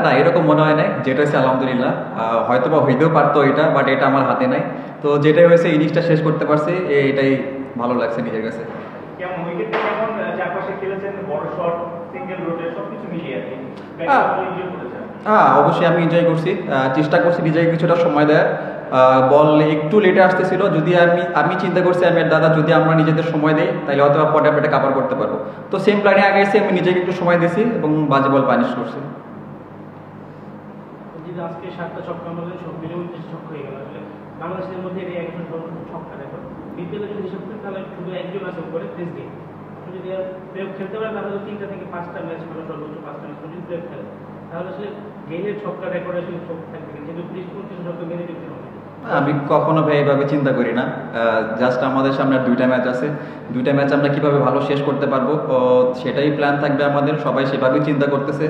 না, এরকম মনে হয় নাই, যেটা হয়েছে আলহামদুলিল্লাহ। হয়তো বা হইতেও পারতো এটা, বাট এটা আমার হাতে নাই। তো যেটাই হয়েছে ইনিংসটা শেষ করতে পারছি, এটাই ভালো লাগছে নিজের কাছে। কেমন উইকেট কেমন চারপাশে খেলেছেন, বড় শট, সিঙ্গেল রোটে সবকিছু মিলিয়ে আর কি অবশ্যই আমি এনজয় করছি, চেষ্টা করছি নিজেকে কিছুটা সময় দেওয়ার। বল একটু লেটে আসতেছিল, যদি আমি চিন্তা করছি আমি দাদা যদি আমরা নিজেদের সময় দিই তাহলে হয়তো পরে আমরা এটা কাভার করতে পারবো। তো সেম প্ল্যানে আগে এসে আমি নিজেকে একটু সময় দিয়েছি এবং বাজে বল পানিশ করছি। আজকে 7টা ছক্কা মধ্যে সব মিলে 29 ছক্কা হয়ে গেল। আসলে বাংলাদেশের মধ্যে এই একজন ছক্কা রেকর্ড বিপিএল যদি হিসাব করি তাহলে শুধু একজন আছে উপরে টেস্ট দিয়ে। যদি প্লেঅফ খেলতে পারে তাহলে 3টা থেকে 5টা ম্যাচ খেলে, সর্বোচ্চ 5টা ম্যাচ যদি প্লেঅফ খেলে তাহলে আসলে গেইলের ছক্কা রেকর্ড আসলে থাকবে, কিন্তু 30-35 ছক্কা মেনে দিতে হবে। আমি কখনো ভাই এইভাবে চিন্তা করি না। জাস্ট আমাদের সামনে 2টা ম্যাচ আছে, 2টা ম্যাচ আমরা কিভাবে ভালো শেষ করতে পারবো সেটাই প্ল্যান থাকবে আমাদের। সবাই সেভাবেই চিন্তা করতেছে,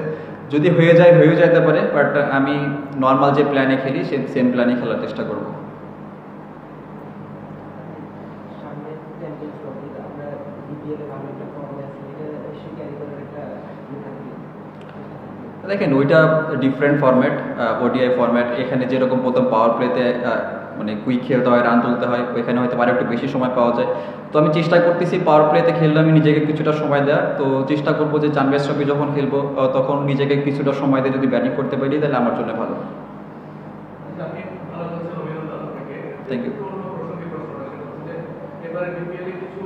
যদি হয়ে যায় হয়েও যেতে পারে, বাট আমি নর্মাল যে প্ল্যানে খেলি সেম প্ল্যানে খেলার চেষ্টা করব। দেখেন ওইটা ডিফারেন্ট ফরম্যাট, ওডিআই ফরম্যাট। এখানে যেরকম প্রথম পাওয়ার প্লেতে মানে কুইক খেলতে হয়, রান তুলতে হয়, ওইখানে হয়তো আরও একটু বেশি সময় পাওয়া যায়। তো আমি চেষ্টা করতেছি পাওয়ার প্লেতে খেললে আমি নিজেকে কিছুটা সময় দেওয়ার। তো চেষ্টা করবো যে চ্যাম্পিয়ন্স ট্রফি যখন খেলবো তখন নিজেকে কিছুটা সময় দিয়ে যদি ব্যাটিং করতে পারি তাহলে আমার জন্য ভালো। Thank you. এবারে বিপিএলে কিছু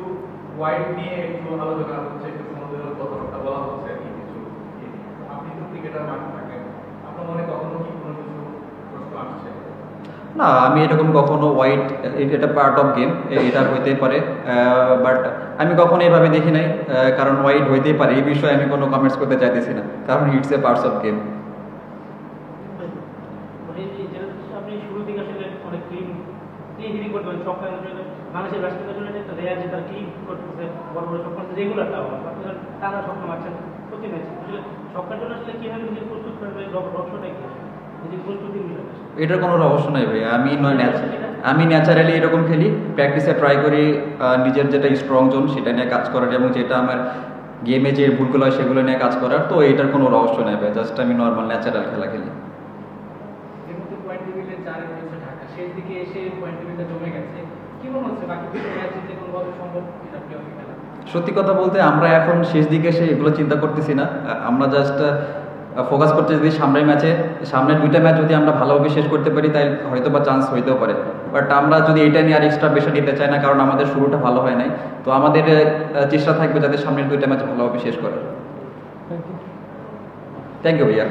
ওয়াইড নিয়ে একটু আলোচনা হচ্ছে, একটু সমুদ্রের কথাবার্তা বলা হচ্ছে আর কি কিছু। আপনি তো ক্রিকেটার মাঠে থাকেন, আপনার মনে কখনো কি কোনো কিছু প্রশ্ন আসছে? না, আমি এরকম কখনো ওয়াইড, এটা পার্ট অফ গেম, এটা হইতেই পারে, বাট আমি কখনো এভাবে দেখি নাই। কারণ ওয়াইড হইতেই পারে এই বিষয়ে আমি কোনো কমেন্টস করতে চাইতেছি না, কারণ it's a parts of game. আপনি শুরু থেকে আসলে অনেক ক্লিন হিটিং করতে পারেন, ছক্কা বাংলাদেশের ব্যাটসম্যানের জন্য একটা রেয়ার যে তার ক্লিন করতেছে, বড় বড় ছক্কা রেগুলারটা আপনার টানা ছক্কা মারছেন প্রতি ম্যাচে। আসলে ছক্কার জন্য আসলে কীভাবে নিজে প্রস্তুত করবে, রহস্যটাই কি যদি প্রস্তুতির বিষয়? এটার কোনো রহস্য নাই ভাই, আমি ন্যাচারালি এরকম খেলি, প্র্যাকটিসে ট্রাই করি নিজের যেটা স্ট্রং জোন সেটা নিয়ে কাজ করার, এবং যেটা আমার গেমে যে ভুলগুলো হয় সেগুলো নিয়ে কাজ করার। তো এটার কোনো রহস্য নেই ভাই, জাস্ট আমি নর্মাল ন্যাচারাল খেলা খেলি। শেষ দিকে এসে পয়েন্ট টেবিলটা জমে গেছে, কি মনে হচ্ছে বাকি দুটো ম্যাচ জিতে কোনোভাবে সম্ভব এটা প্লেঅফে খেলা? সত্যি কথা বলতে আমরা এখন শেষ দিকে এসে এগুলো চিন্তা করতেছি না, আমরা জাস্ট ফোকাস করতে যদি সামনের 2টা ম্যাচ যদি আমরা ভালোভাবে শেষ করতে পারি তাই হয়তো বা চান্স হইতেও পারে। বাট আমরা যদি এটা নিয়ে আর এক্সট্রা বেশি নিতে চাই না, কারণ আমাদের শুরুটা ভালো হয় নাই। তো আমাদের চেষ্টা থাকবে যাতে সামনের 2টা ম্যাচ ভালোভাবে শেষ করার। থ্যাংক ইউ ভাইয়া।